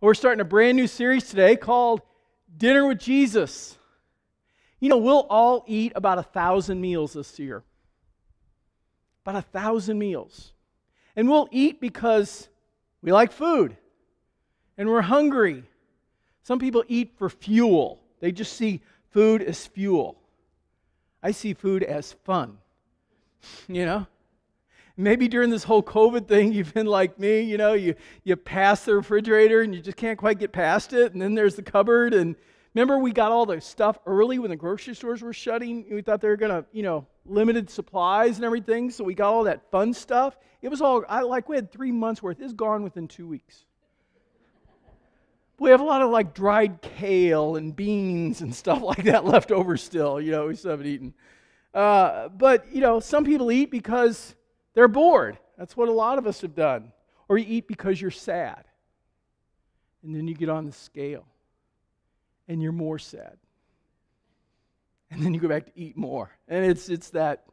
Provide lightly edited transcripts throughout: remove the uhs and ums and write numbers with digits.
We're starting a brand new series today called Dinner with Jesus. You know, we'll all eat about 1,000 meals this year. About 1,000 meals. And we'll eat because we like food. And we're hungry. Some people eat for fuel. They just see food as fuel. I see food as fun. You know? Maybe during this whole COVID thing, you've been like me, you know, you pass the refrigerator and you just can't quite get past it. And then there's the cupboard. And remember we got all the stuff early when the grocery stores were shutting? We thought they were going to, limited supplies and everything. So we got all that fun stuff. It was all, we had 3 months worth. It's gone within 2 weeks. We have a lot of dried kale and beans and stuff like that left over still, we still haven't eaten. But some people eat because they're bored. That's what a lot of us have done. Or you eat because you're sad. And then you get on the scale. And you're more sad. And then you go back to eat more. And it's that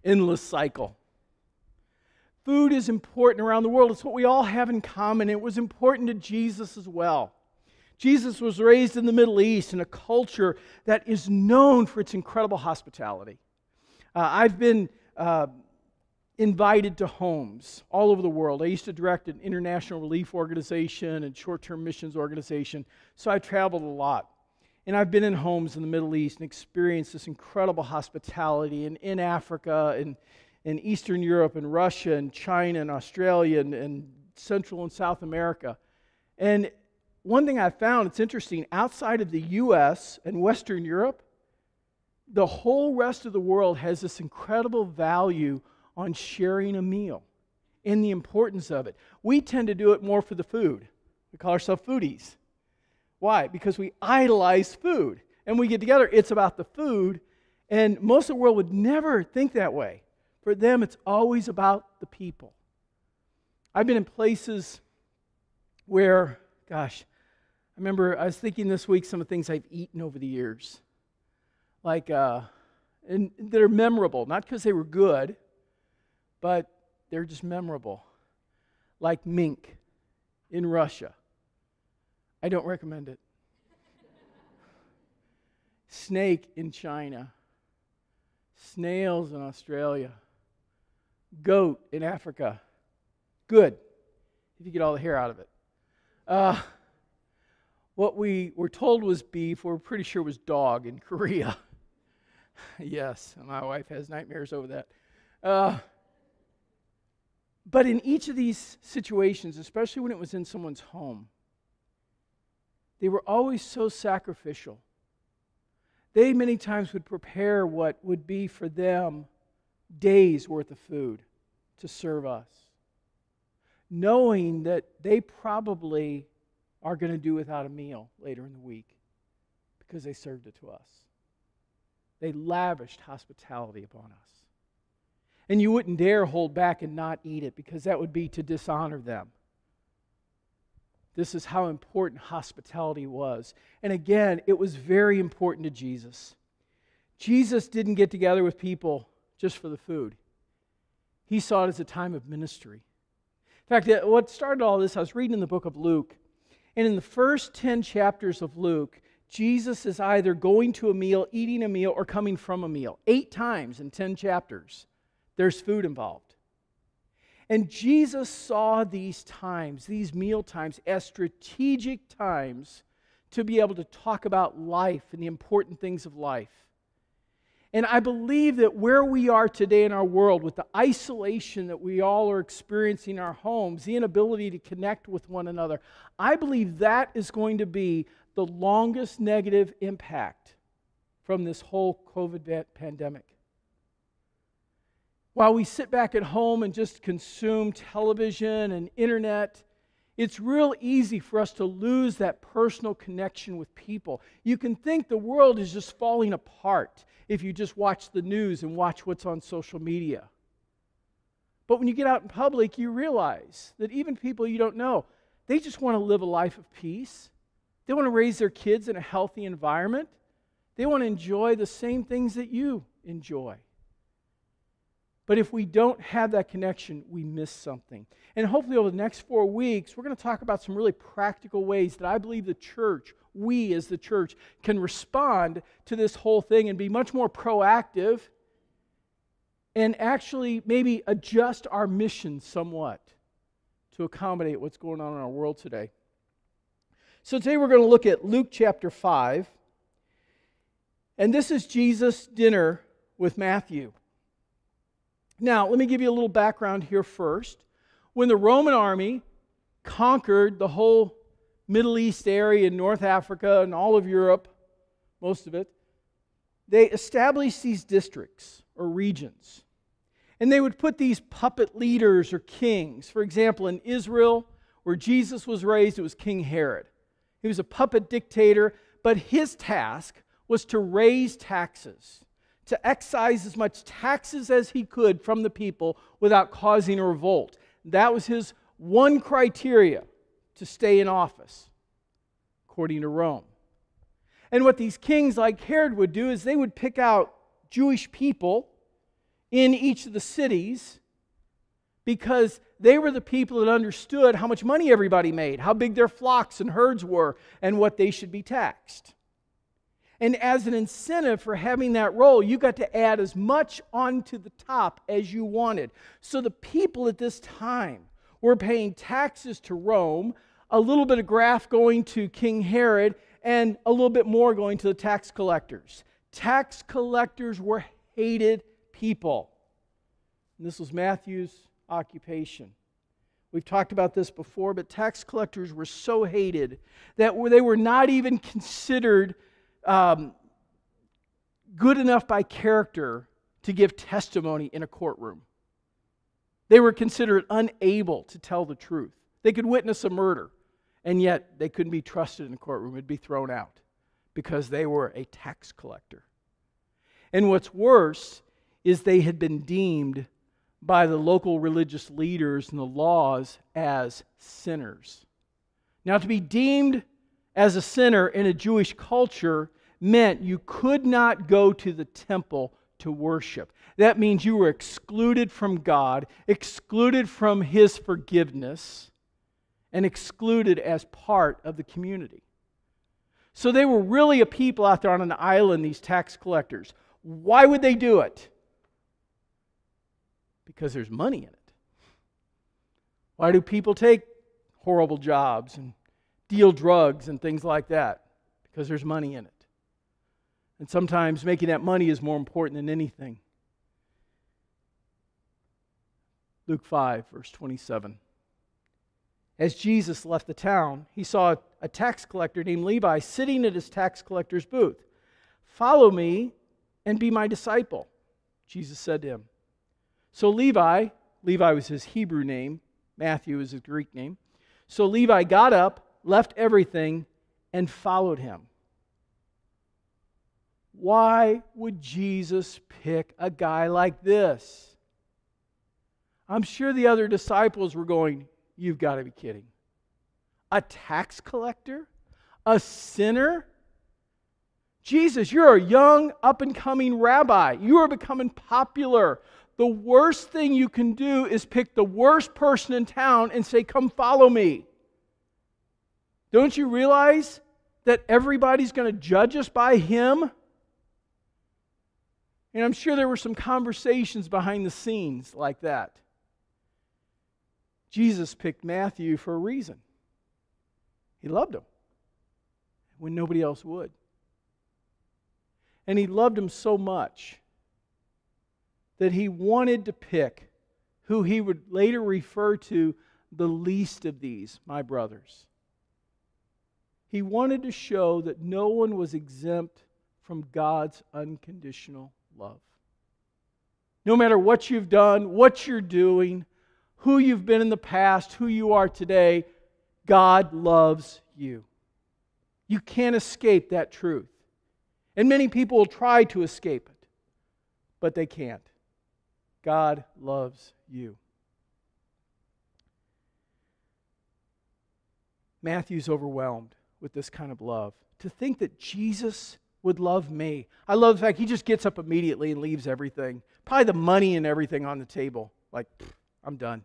endless cycle. Food is important around the world. It's what we all have in common. It was important to Jesus as well. Jesus was raised in the Middle East in a culture that is known for its incredible hospitality. I've been invited to homes all over the world. I used to direct an international relief organization and short-term missions organization, so I traveled a lot. And I've been in homes in the Middle East and experienced this incredible hospitality in Africa and in Eastern Europe and Russia and China and Australia and Central and South America. And one thing I found, it's interesting, outside of the U.S. and Western Europe, the whole rest of the world has this incredible value on sharing a meal and the importance of it. We tend to do it more for the food. We call ourselves foodies. Why? Because we idolize food. And we get together, it's about the food, and most of the world would never think that way. For them, it's always about the people. I've been in places where, I remember I was thinking this week some of the things I've eaten over the years. And they're memorable, not because they were good, but they're just memorable. Like mink in Russia. I don't recommend it. Snake in China. Snails in Australia. Goat in Africa. Good, if you get all the hair out of it. What we were told was beef, we're pretty sure was dog in Korea. Yes, my wife has nightmares over that. But in each of these situations, especially when it was in someone's home, they were always so sacrificial. They many times would prepare what would be for them days worth of food to serve us, knowing that they probably are going to do without a meal later in the week because they served it to us. They lavished hospitality upon us. And you wouldn't dare hold back and not eat it because that would be to dishonor them. This is how important hospitality was. And again, it was very important to Jesus. Jesus didn't get together with people just for the food. He saw it as a time of ministry. In fact, what started all this, I was reading in the book of Luke, and in the first 10 chapters of Luke, Jesus is either going to a meal, eating a meal, or coming from a meal. 8 times in 10 chapters, there's food involved. And Jesus saw these times, these meal times, as strategic times to be able to talk about life and the important things of life. And I believe that where we are today in our world, with the isolation that we all are experiencing in our homes, the inability to connect with one another, I believe that is going to be the longest negative impact from this whole COVID pandemic. While we sit back at home and just consume television and internet, it's real easy for us to lose that personal connection with people. You can think the world is just falling apart if you just watch the news and watch what's on social media. But when you get out in public, you realize that even people you don't know, they just want to live a life of peace. They want to raise their kids in a healthy environment. They want to enjoy the same things that you enjoy. But if we don't have that connection, we miss something. And hopefully over the next 4 weeks, we're going to talk about some really practical ways that I believe the church, we as the church, can respond to this whole thing and be much more proactive and actually maybe adjust our mission somewhat to accommodate what's going on in our world today. So today we're going to look at Luke chapter 5. And this is Jesus' dinner with Matthew. Now, let me give you a little background here first. When the Roman army conquered the whole Middle East area in North Africa and all of Europe, most of it, they established these districts or regions. And they would put these puppet leaders or kings. For example, in Israel, where Jesus was raised, it was King Herod. He was a puppet dictator, but his task was to raise taxes, to excise as much taxes as he could from the people without causing a revolt. That was his one criteria to stay in office, according to Rome. And what these kings like Herod would do is they would pick out Jewish people in each of the cities because they were the people that understood how much money everybody made, how big their flocks and herds were, and what they should be taxed. And as an incentive for having that role, you got to add as much onto the top as you wanted. So the people at this time were paying taxes to Rome, a little bit of graft going to King Herod, and a little bit more going to the tax collectors. Tax collectors were hated people. And this was Matthew's occupation. We've talked about this before, but tax collectors were so hated that they were not even considered good enough by character to give testimony in a courtroom. They were considered unable to tell the truth. They could witness a murder, and yet they couldn't be trusted in a courtroom. It'd be thrown out because they were a tax collector. And what's worse is they had been deemed by the local religious leaders and the laws as sinners. Now, to be deemed as a sinner in a Jewish culture meant you could not go to the temple to worship. That means you were excluded from God, excluded from His forgiveness, and excluded as part of the community. So they were really a people out there on an island, these tax collectors. Why would they do it? Because there's money in it. Why do people take horrible jobs and deal drugs and things like that? Because there's money in it. And sometimes making that money is more important than anything. Luke 5, verse 27. As Jesus left the town, he saw a tax collector named Levi sitting at his tax collector's booth. "Follow me and be my disciple," Jesus said to him. So Levi was his Hebrew name, Matthew is his Greek name. So Levi got up, left everything, and followed him. Why would Jesus pick a guy like this? I'm sure the other disciples were going, "You've got to be kidding. A tax collector? A sinner? Jesus, you're a young, up-and-coming rabbi. You are becoming popular. The worst thing you can do is pick the worst person in town and say, 'Come follow me.' Don't you realize that everybody's going to judge us by him?" And I'm sure there were some conversations behind the scenes like that. Jesus picked Matthew for a reason. He loved him when nobody else would. And he loved him so much that he wanted to pick who he would later refer to the least of these, my brothers. He wanted to show that no one was exempt from God's unconditional love. No matter what you've done, what you're doing, who you've been in the past, who you are today, God loves you. You can't escape that truth. And many people will try to escape it, but they can't. God loves you. Matthew's overwhelmed with this kind of love. To think that Jesus would love me. I love the fact he just gets up immediately and leaves everything. Probably the money and everything on the table. Like, I'm done.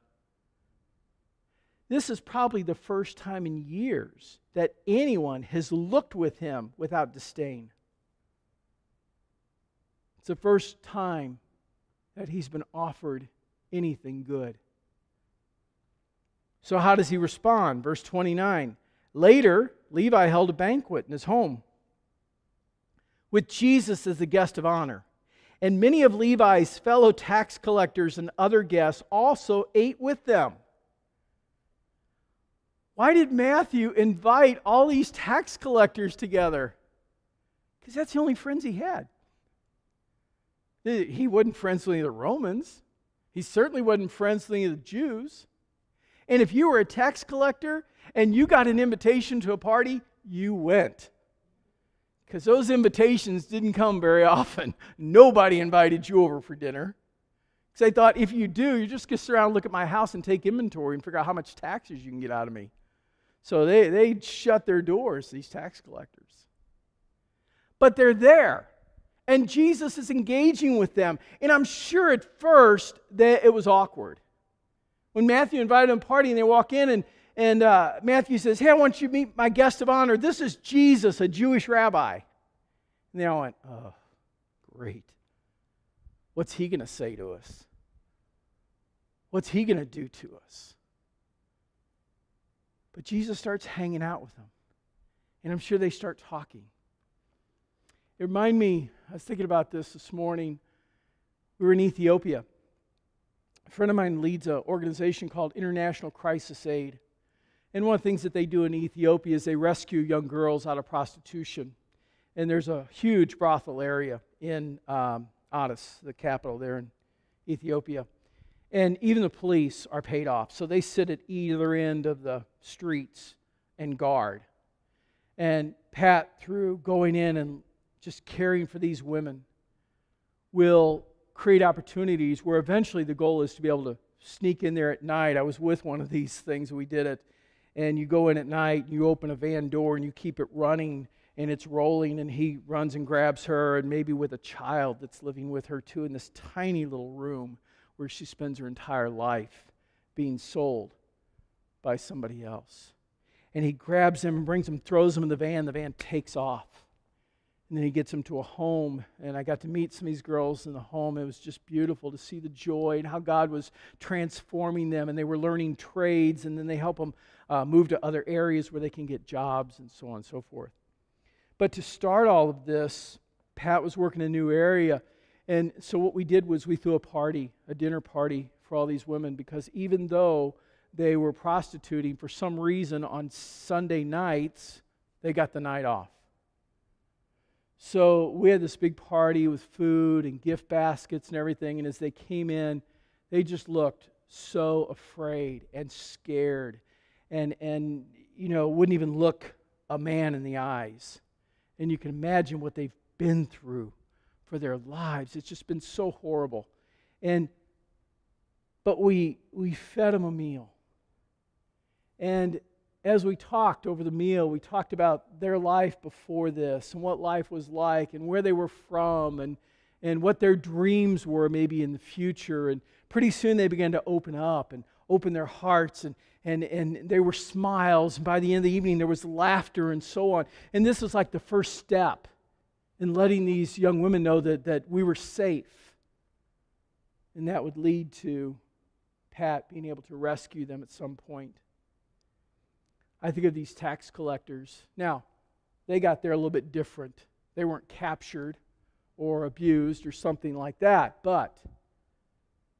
This is probably the first time in years that anyone has looked with him without disdain. It's the first time that he's been offered anything good. So how does he respond? Verse 29. Later, Levi held a banquet in his home with Jesus as the guest of honor. And many of Levi's fellow tax collectors and other guests also ate with them. Why did Matthew invite all these tax collectors together? Because that's the only friends he had. He wasn't friends with any of the Romans. He certainly wasn't friends with any of the Jews. And if you were a tax collector and you got an invitation to a party, you went. Because those invitations didn't come very often. Nobody invited you over for dinner. Because they thought, if you do, you're just going to sit around and look at my house and take inventory and figure out how much taxes you can get out of me. So they shut their doors, these tax collectors. But they're there. And Jesus is engaging with them. And I'm sure at first that it was awkward. When Matthew invited them to a party and they walk in and Matthew says, hey, I want you to meet my guest of honor. This is Jesus, a Jewish rabbi. And they all went, oh, great. What's he going to say to us? What's he going to do to us? But Jesus starts hanging out with them. And I'm sure they start talking. It reminded me, I was thinking about this morning. We were in Ethiopia. A friend of mine leads an organization called International Crisis Aid. And one of the things that they do in Ethiopia is they rescue young girls out of prostitution. And there's a huge brothel area in Addis, the capital there in Ethiopia. And even the police are paid off. So they sit at either end of the streets and guard. And Pat, through going in and just caring for these women, will create opportunities where eventually the goal is to be able to sneak in there at night. I was with one of these things, we did it. And you go in at night, you open a van door and you keep it running and it's rolling, and he runs and grabs her, and maybe with a child that's living with her too, in this tiny little room where she spends her entire life being sold by somebody else. And he grabs him and brings him, throws him in the van takes off. And then he gets them to a home, and I got to meet some of these girls in the home. It was just beautiful to see the joy and how God was transforming them, and they were learning trades, and then they help them move to other areas where they can get jobs and so on and so forth. But to start all of this, Pat was working in a new area, and so what we did was we threw a party, a dinner party for all these women, because even though they were prostituting, for some reason on Sunday nights, they got the night off. So we had this big party with food and gift baskets and everything, and as they came in, they just looked so afraid and scared and you know, wouldn't even look a man in the eyes. And you can imagine what they've been through for their lives. It's just been so horrible. But we fed them a meal. And as we talked over the meal, we talked about their life before this and what life was like and where they were from and what their dreams were maybe in the future. And pretty soon they began to open up and open their hearts, and there were smiles. And by the end of the evening there was laughter and so on. And this was like the first step in letting these young women know that we were safe. And that would lead to Pat being able to rescue them at some point. I think of these tax collectors. Now, they got there a little bit different. They weren't captured or abused or something like that, but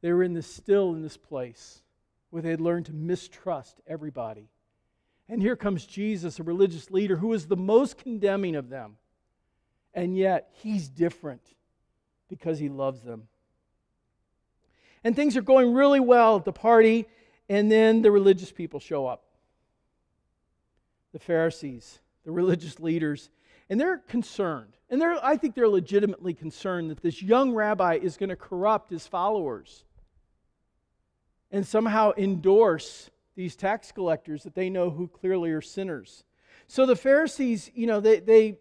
they were still in this place where they had learned to mistrust everybody. And here comes Jesus, a religious leader who is the most condemning of them. And yet, he's different because he loves them. And things are going really well at the party, and then the religious people show up. The Pharisees, the religious leaders, and they're concerned. And I think they're legitimately concerned that this young rabbi is going to corrupt his followers and somehow endorse these tax collectors that they know who clearly are sinners. So the Pharisees, you know, they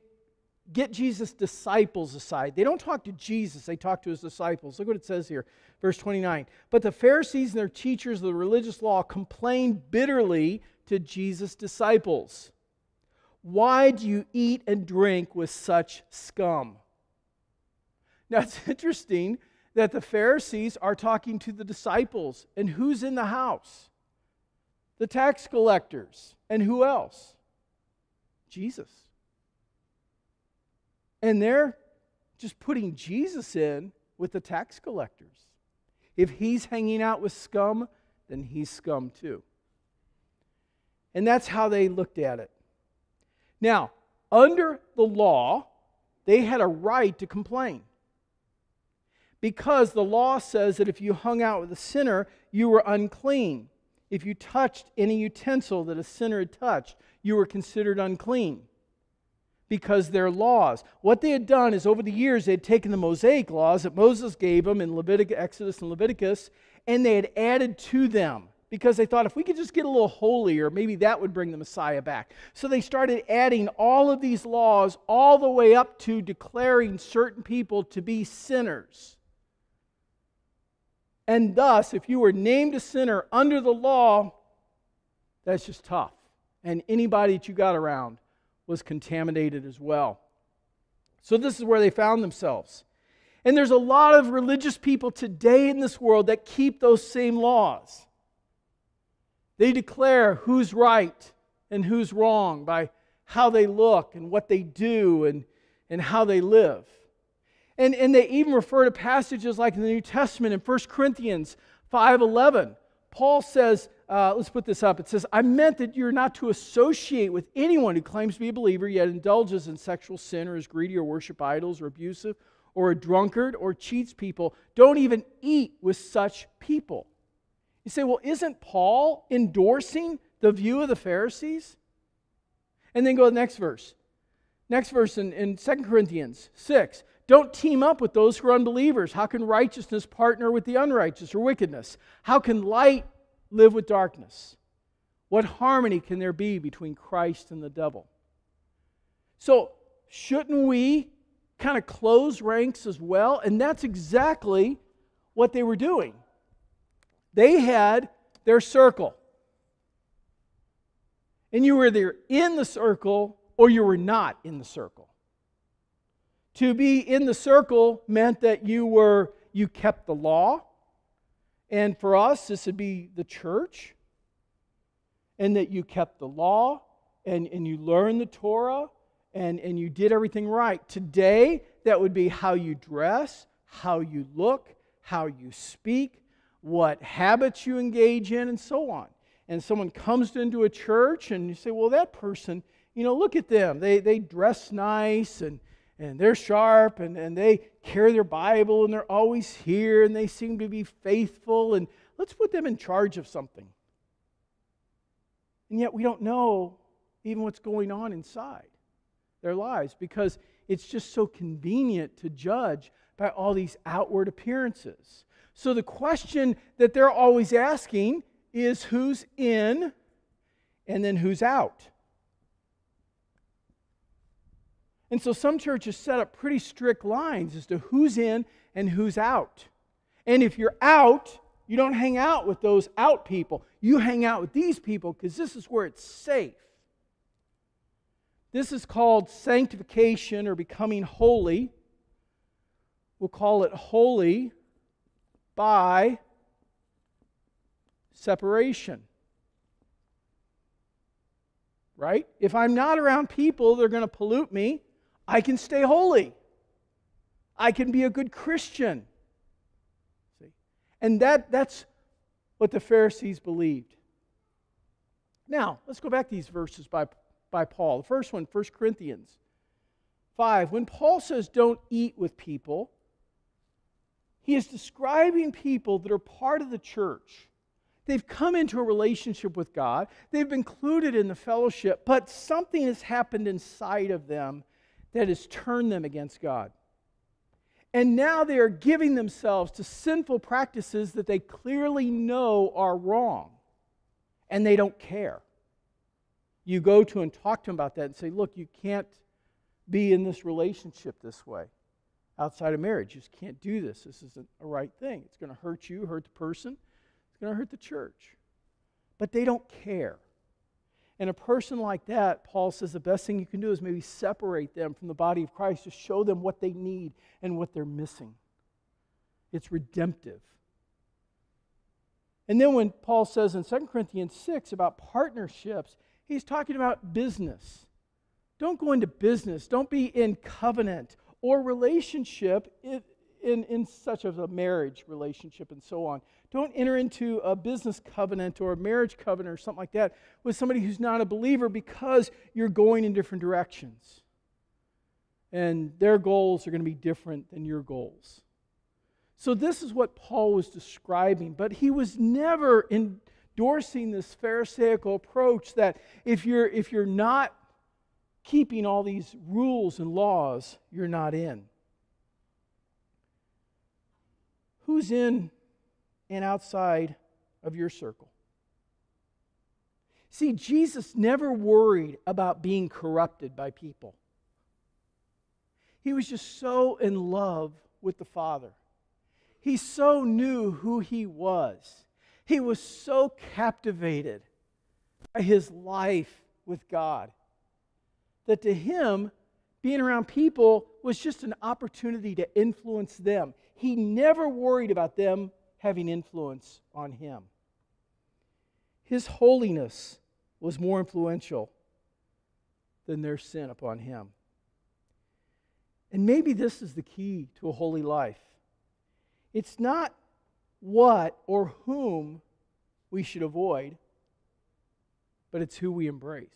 get Jesus' disciples aside. They don't talk to Jesus, they talk to his disciples. Look what it says here, verse 29. But the Pharisees and their teachers of the religious law complained bitterly to Jesus' disciples. Why do you eat and drink with such scum? Now it's interesting that the Pharisees are talking to the disciples. And who's in the house? The tax collectors. And who else? Jesus. And they're just putting Jesus in with the tax collectors. If he's hanging out with scum, then he's scum too. And that's how they looked at it. Now, under the law, they had a right to complain. Because the law says that if you hung out with a sinner, you were unclean. If you touched any utensil that a sinner had touched, you were considered unclean. Because they're laws. What they had done is over the years, they had taken the Mosaic laws that Moses gave them in Exodus and Leviticus, and they had added to them. Because they thought if we could just get a little holier, maybe that would bring the Messiah back. So they started adding all of these laws all the way up to declaring certain people to be sinners. And thus, if you were named a sinner under the law, that's just tough. And anybody that you got around was contaminated as well. So this is where they found themselves. And there's a lot of religious people today in this world that keep those same laws. They declare who's right and who's wrong by how they look and what they do and how they live. And they even refer to passages like in the New Testament in 1 Corinthians 5:11. Paul says, let's put this up. It says, I meant that you're not to associate with anyone who claims to be a believer yet indulges in sexual sin or is greedy or worship idols or abusive or a drunkard or cheats people. Don't even eat with such people. You say, well, isn't Paul endorsing the view of the Pharisees? And then go to the next verse. Next verse in 2 Corinthians 6. Don't team up with those who are unbelievers. How can righteousness partner with the unrighteous or wickedness? How can light live with darkness? What harmony can there be between Christ and the devil? So, shouldn't we kind of close ranks as well? And that's exactly what they were doing. They had their circle. And you were either in the circle or you were not in the circle. To be in the circle meant that you kept the law. And for us, this would be the church. And that you kept the law and you learned the Torah and you did everything right. Today, that would be how you dress, how you look, how you speak, what habits you engage in, and so on. And someone comes into a church and you say, well, that person, look at them. They dress nice and they're sharp and they carry their Bible and they're always here and they seem to be faithful and let's put them in charge of something. And yet we don't know even what's going on inside their lives because it's just so convenient to judge by all these outward appearances. So the question that they're always asking is who's in and then who's out. And so some churches set up pretty strict lines as to who's in and who's out. And if you're out, you don't hang out with those out people. You hang out with these people because this is where it's safe. This is called sanctification or becoming holy. We'll call it holy by separation. Right? If I'm not around people that are going to pollute me, I can stay holy. I can be a good Christian. See? And that's what the Pharisees believed. Now, let's go back to these verses by Paul. The first one, 1 Corinthians 5. When Paul says don't eat with people, he is describing people that are part of the church. They've come into a relationship with God. They've been included in the fellowship, but something has happened inside of them that has turned them against God. And now they are giving themselves to sinful practices that they clearly know are wrong, and they don't care. You go to and talk to them about that and say, look, you can't be in this relationship this way. Outside of marriage, you just can't do this. This isn't a right thing. It's going to hurt you, hurt the person. It's going to hurt the church. But they don't care. And a person like that, Paul says the best thing you can do is maybe separate them from the body of Christ to show them what they need and what they're missing. It's redemptive. And then when Paul says in 2 Corinthians 6 about partnerships, he's talking about business. Don't go into business. Don't be in covenant or relationship in such as a marriage relationship and so on. Don't enter into a business covenant or a marriage covenant or something like that with somebody who's not a believer because you're going in different directions. And their goals are going to be different than your goals. So this is what Paul was describing, but he was never endorsing this Pharisaical approach that if you're not keeping all these rules and laws, you're not in. Who's in and outside of your circle? See, Jesus never worried about being corrupted by people. He was just so in love with the Father. He so knew who He was. He was so captivated by His life with God that to Him, being around people was just an opportunity to influence them. He never worried about them having influence on Him. His holiness was more influential than their sin upon Him. And maybe this is the key to a holy life. It's not what or whom we should avoid, but it's who we embrace.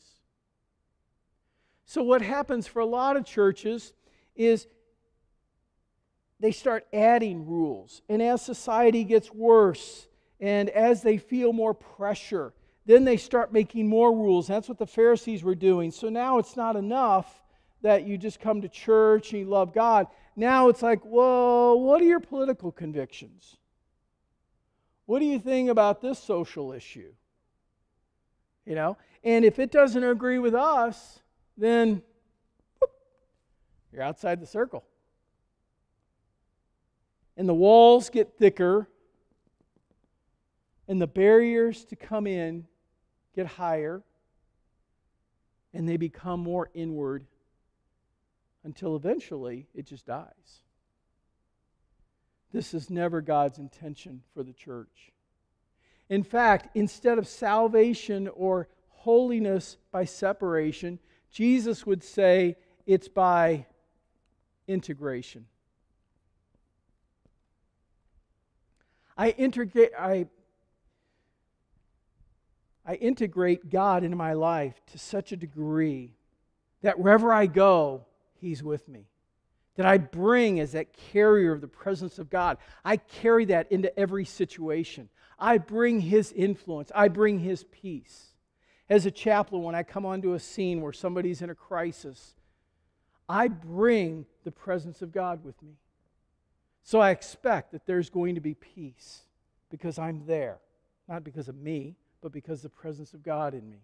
So what happens for a lot of churches is they start adding rules. And as society gets worse, and as they feel more pressure, then they start making more rules. That's what the Pharisees were doing. So now it's not enough that you just come to church and you love God. Now it's like, well, what are your political convictions? What do you think about this social issue? You know? And if it doesn't agree with us, then whoop, you're outside the circle. And the walls get thicker, and the barriers to come in get higher, and they become more inward until eventually it just dies. This is never God's intention for the church. In fact, instead of salvation or holiness by separation, Jesus would say it's by integration. I integrate God into my life to such a degree that wherever I go, He's with me. That I bring as that carrier of the presence of God. I carry that into every situation. I bring His influence. I bring His peace. As a chaplain, when I come onto a scene where somebody's in a crisis, I bring the presence of God with me. So I expect that there's going to be peace because I'm there. Not because of me, but because of the presence of God in me.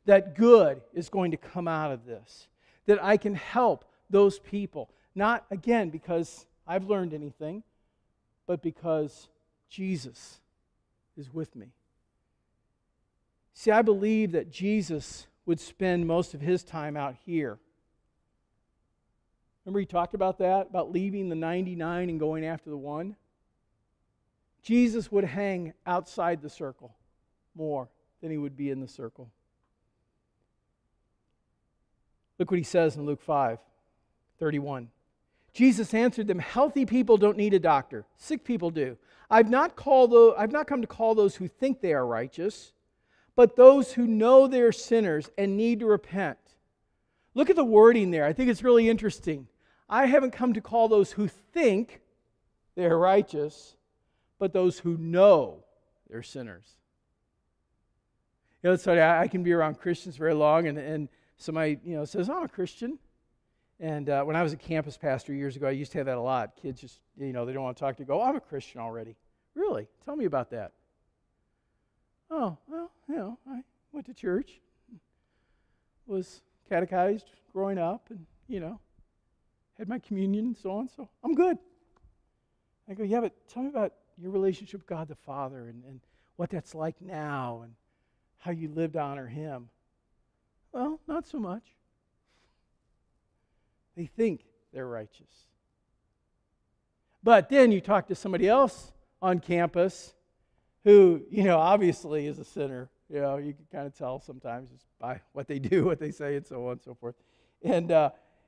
That good is going to come out of this. That I can help those people. Not, again, because I've learned anything, but because Jesus is with me. See, I believe that Jesus would spend most of His time out here. Remember He talked about that? About leaving the 99 and going after the one? Jesus would hang outside the circle more than He would be in the circle. Look what He says in Luke 5:31. Jesus answered them, "Healthy people don't need a doctor. Sick people do. I've not come to call those who think they are righteous, but those who know they're sinners and need to repent." Look at the wording there. I think it's really interesting. I haven't come to call those who think they're righteous, but those who know they're sinners. You know, it's funny, I can be around Christians very long, and somebody, says, "Oh, I'm a Christian." And when I was a campus pastor years ago, I used to have that a lot. Kids just, they don't want to talk to you. Go, "I'm a Christian already." "Really? Tell me about that." "Oh, well, I went to church, was catechized growing up and, had my communion and so on, so I'm good. I go, yeah, but tell me about your relationship with God the Father and what that's like now and how you live to honor Him. Well, not so much. They think they're righteous. But then you talk to somebody else on campus who, obviously is a sinner. You can kind of tell sometimes just by what they do, what they say, and so on and so forth.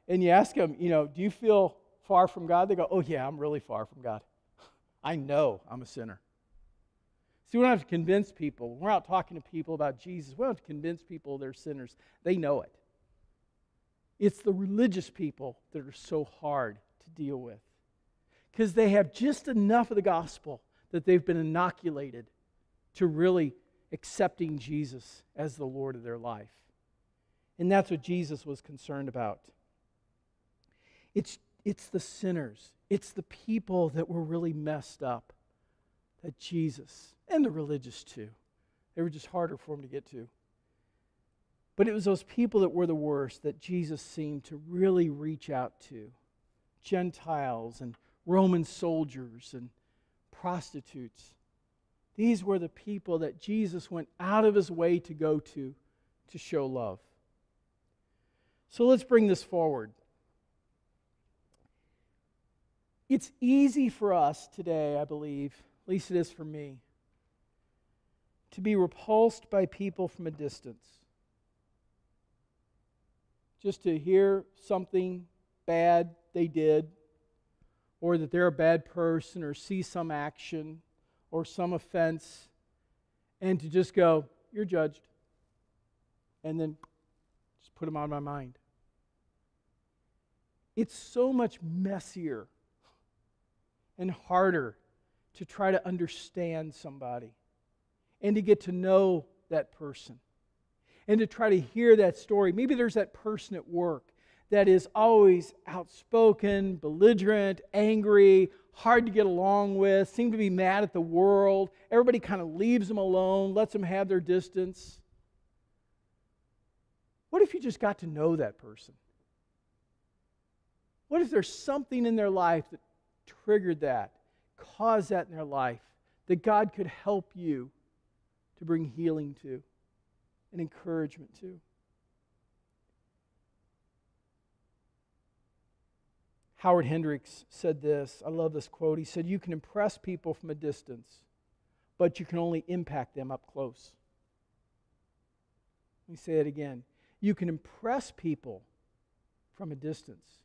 And you ask them, do you feel far from God? They go, oh yeah, I'm really far from God. I know I'm a sinner. See, we don't have to convince people. We're out talking to people about Jesus. We don't have to convince people they're sinners. They know it. It's the religious people that are so hard to deal with because they have just enough of the gospel that they've been inoculated to really accepting Jesus as the Lord of their life. And that's what Jesus was concerned about. It's the sinners. It's the people that were really messed up that Jesus, and the religious too, they were just harder for him to get to. But it was those people that were the worst that Jesus seemed to really reach out to. Gentiles and Roman soldiers and prostitutes. These were the people that Jesus went out of his way to go to show love. So let's bring this forward. It's easy for us today, I believe, at least it is for me, to be repulsed by people from a distance. Just to hear something bad they did, or that they're a bad person, or see some action, or some offense, and to just go, you're judged, and then just put them out of my mind. It's so much messier and harder to try to understand somebody and to get to know that person and to try to hear that story. Maybe there's that person at work that is always outspoken, belligerent, angry, hard to get along with, seem to be mad at the world. Everybody kind of leaves them alone, lets them have their distance. What if you just got to know that person? What if there's something in their life that triggered that, caused that in their life, that God could help you to bring healing to and encouragement to? Howard Hendricks said this. I love this quote. He said, "You can impress people from a distance, but you can only impact them up close." Let me say it again. You can impress people from a distance,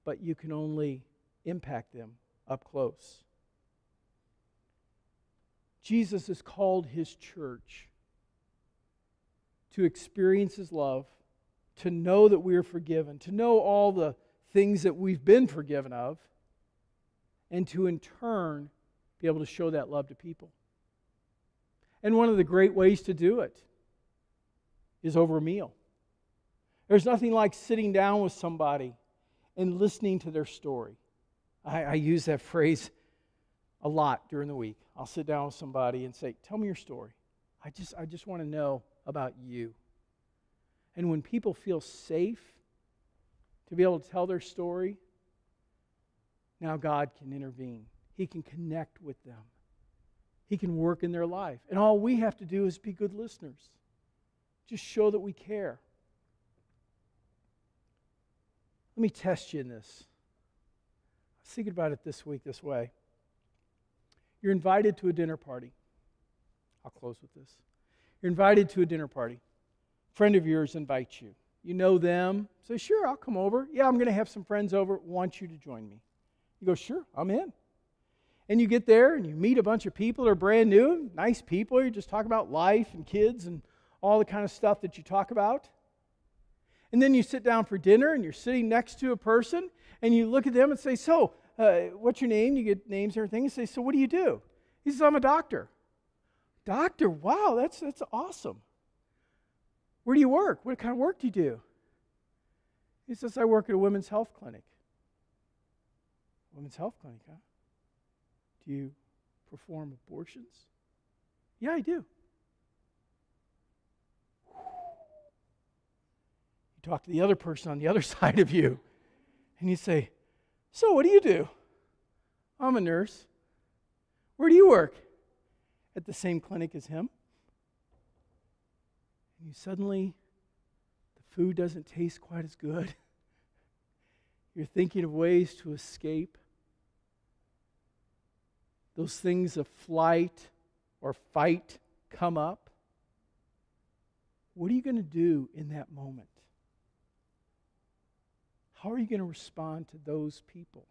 but you can only impact them up close. Jesus has called his church to experience his love, to know that we are forgiven, to know all the things that we've been forgiven of, and to in turn be able to show that love to people. And one of the great ways to do it is over a meal. There's nothing like sitting down with somebody and listening to their story. I use that phrase a lot during the week. I'll sit down with somebody and say, tell me your story. I just want to know about you. And when people feel safe to be able to tell their story, now God can intervene. He can connect with them. He can work in their life. And all we have to do is be good listeners. Just show that we care. Let me test you in this. I was thinking about it this week this way. You're invited to a dinner party. I'll close with this. You're invited to a dinner party. A friend of yours invites you. You know them. Say, sure, I'll come over. Yeah, I'm going to have some friends over. Want you to join me. You go, sure, I'm in. And you get there and you meet a bunch of people that are brand new, nice people. You just talk about life and kids and all the kind of stuff that you talk about. And then you sit down for dinner and you're sitting next to a person and you look at them and say, so, what's your name? You get names and everything. You say, so what do you do? He says, I'm a doctor. Doctor? Wow, that's awesome. Where do you work? What kind of work do you do? He says, I work at a women's health clinic. Women's health clinic, huh? Do you perform abortions? Yeah, I do. talk to the other person on the other side of you, and you say, so what do you do? I'm a nurse. Where do you work? At the same clinic as him. And you suddenly, the food doesn't taste quite as good. You're thinking of ways to escape. Those things of flight or fight come up. What are you going to do in that moment? How are you going to respond to those people?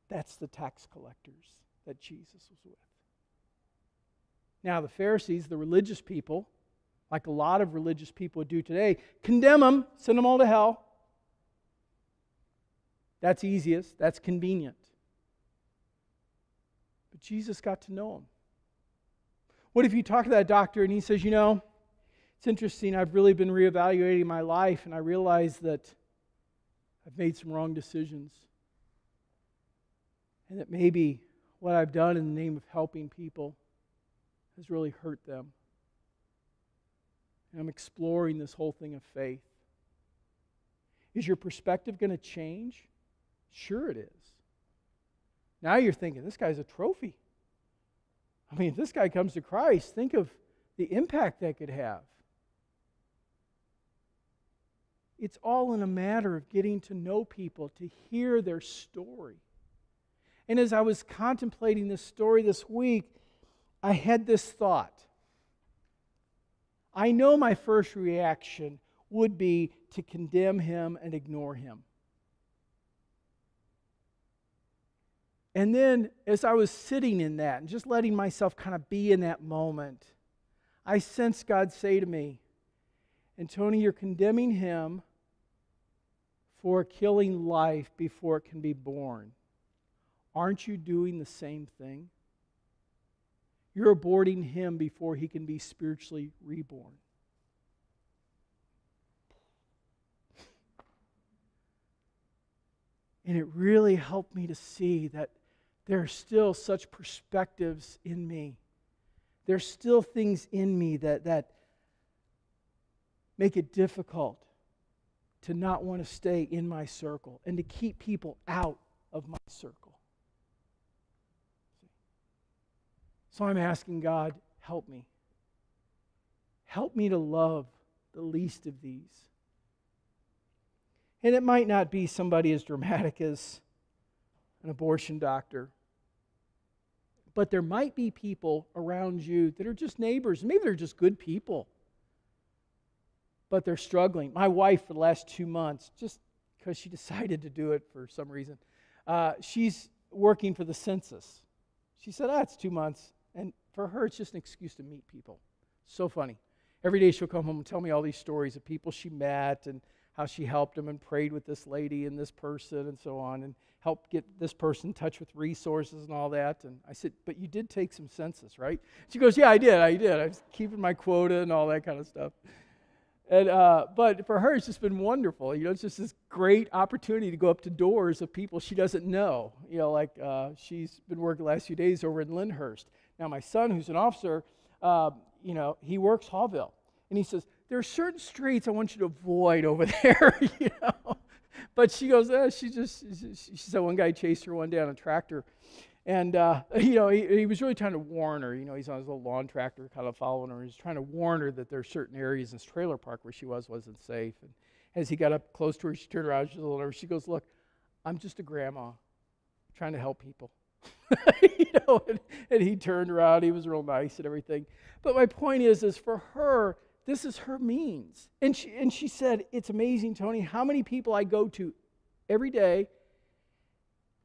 That's the tax collectors that Jesus was with. Now, the Pharisees, the religious people, like a lot of religious people would do today, condemn them, send them all to hell. That's easiest, that's convenient. But Jesus got to know them. What if you talk to that doctor and he says, you know, it's interesting, I've really been reevaluating my life and I realize that I've made some wrong decisions. And that maybe what I've done in the name of helping people has really hurt them. And I'm exploring this whole thing of faith. Is your perspective going to change? Sure it is. Now you're thinking, this guy's a trophy. I mean, if this guy comes to Christ, think of the impact that could have. It's all in a matter of getting to know people, to hear their story. And as I was contemplating this story this week, I had this thought. I know my first reaction would be to condemn him and ignore him. And then as I was sitting in that and just letting myself kind of be in that moment, I sensed God say to me, and Tony, you're condemning him for killing life before it can be born. Aren't you doing the same thing? You're aborting him before he can be spiritually reborn. And it really helped me to see that there are still such perspectives in me. There's still things in me that make it difficult to not want to stay in my circle and to keep people out of my circle. So I'm asking God, help me. Help me to love the least of these. And it might not be somebody as dramatic as an abortion doctor, but there might be people around you that are just neighbors. Maybe they're just good people, but they're struggling. My wife, for the last 2 months, just because she decided to do it for some reason, she's working for the census. She said, it's 2 months. And for her, it's just an excuse to meet people. So funny. Every day she'll come home and tell me all these stories of people she met and how she helped them and prayed with this lady and this person and so on and helped get this person in touch with resources and all that. And I said, but you did take some census, right? She goes, yeah, I did. I was keeping my quota and all that kind of stuff. And but for her, it's just been wonderful. It's just this great opportunity to go up to doors of people she doesn't know. Like she's been working the last few days over in Lyndhurst. Now, my son, who's an officer, he works Hawville. And he says, there are certain streets I want you to avoid over there, But she goes, she said one guy chased her one day on a tractor. And, he was really trying to warn her. He's on his little lawn tractor kind of following her. He's trying to warn her that there are certain areas in this trailer park where she wasn't safe. And as he got up close to her, she turned around, she was a little nervous. She goes, look, I'm just a grandma trying to help people. And he turned around. He was real nice and everything. But my point is for her, this is her means. And she said, it's amazing, Tony, how many people I go to every day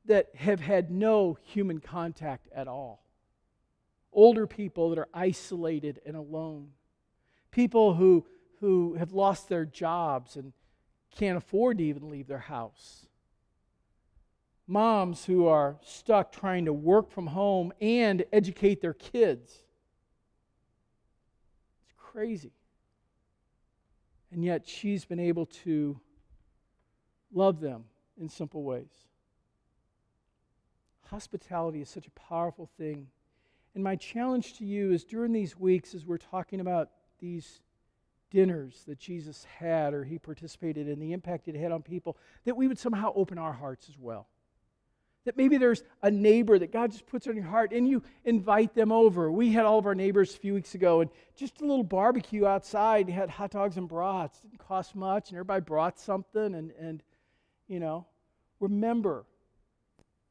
that have had no human contact at all. Older people that are isolated and alone. People who have lost their jobs and can't afford to even leave their house. Moms who are stuck trying to work from home and educate their kids. It's crazy. And yet she's been able to love them in simple ways. Hospitality is such a powerful thing. And my challenge to you is during these weeks as we're talking about these dinners that Jesus had or he participated in, the impact it had on people, that we would somehow open our hearts as well. That maybe there's a neighbor that God just puts on your heart and you invite them over. We had all of our neighbors a few weeks ago and just a little barbecue outside. You had hot dogs and brats. It didn't cost much and everybody brought something. And you know, remember,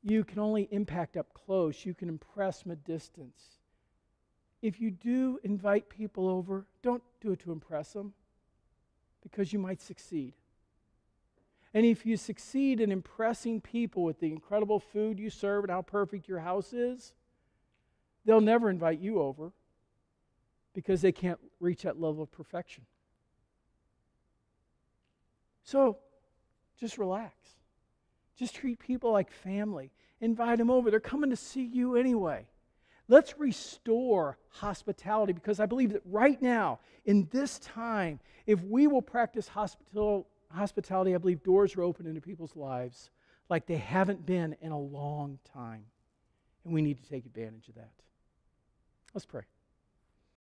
you can only impact up close. You can impress from a distance. If you do invite people over, don't do it to impress them because you might succeed. And if you succeed in impressing people with the incredible food you serve and how perfect your house is, they'll never invite you over because they can't reach that level of perfection. So, just relax. Just treat people like family. Invite them over. They're coming to see you anyway. Let's restore hospitality because I believe that right now, in this time, if we will practice hospitality, I believe doors are open into people's lives like they haven't been in a long time. And we need to take advantage of that. Let's pray.